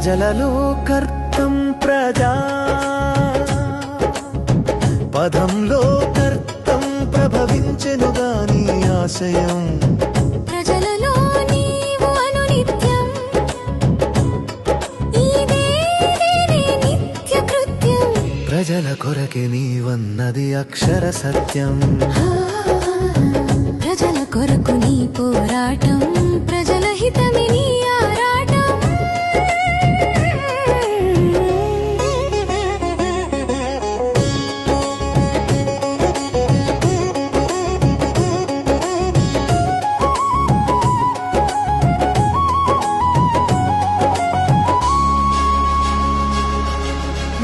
ప్రజలలో కర్తం ప్రజా పదంలో కర్తం ప్రభవించెనుగా నీ ఆశయం ప్రజలలో నీవు అనునిత్యం ఇదే నిత్య కృత్యం ప్రజల కొరకే నీవన్నది అక్షర సత్యం ప్రజల కొరకు నీ పోరాటం ప్రజల హితమే నీ ఆరాటం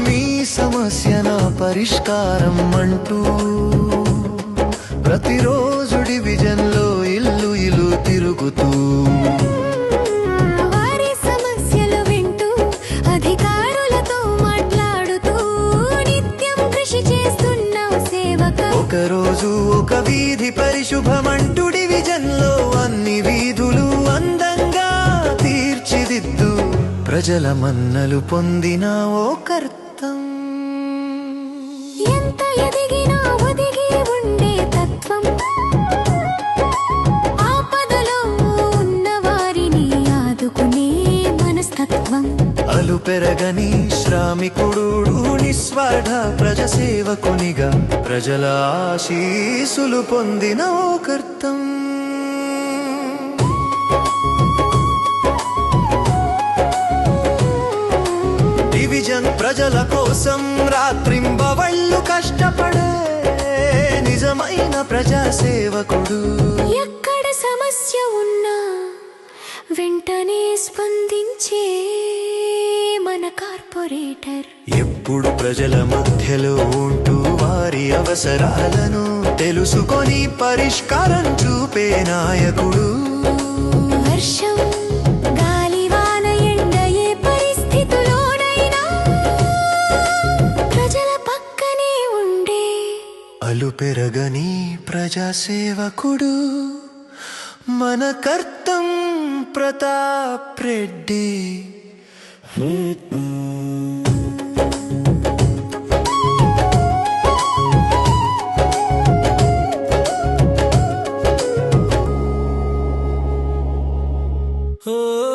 మీ సమస్య నా పరిష్కారం అంటూ ప్రతిరోజు డివిజన్లో ఇల్లు ఇల్లు తిరుగుతూ వారి సమస్యలు వింటూ అధికారులతో మాట్లాడుతూ నిత్యం కృషి చేస్తున్నావు సేవక ఒకరోజు ఒక వీధి పరిశుభ్రమంటూ డివిజన్లో అన్ని వీధులు అందంగా తీర్చిదిద్దు ప్రజల మన్నలు పొందిన ఓ కర్తం ఎంత ఎదిగినా ఒదిగి ఉండే తత్వం ఆపదలో ఉన్న వారిని ఆదుకునే మనస్తత్వం అలు పెరగని శ్రామికుడు నిస్వార్థ ప్రజసేవకునిగా ప్రజల ఆశీసులు పొందిన ఓ కర్తం డివిజన్ ప్రజల కోసం రాత్రింబవళ్ళు కష్టపడే నిజమైన ప్రజాసేవకుడు ఎక్కడ సమస్య ఉన్నా వెంటనే స్పందించే మన కార్పొరేటర్ ఎప్పుడు ప్రజల మధ్యలో ఉంటూ వారి అవసరాలను తెలుసుకొని పరిష్కారం చూపే నాయకుడు వర్షం గాలి వాన ఎండ ఏ పరిస్థితిలోనైనా ప్రజల పక్కనే ఉండే అలు పెరగని ప్రజాసేవకుడు మన కర్తం ప్రతాప్ రెడ్డి Oh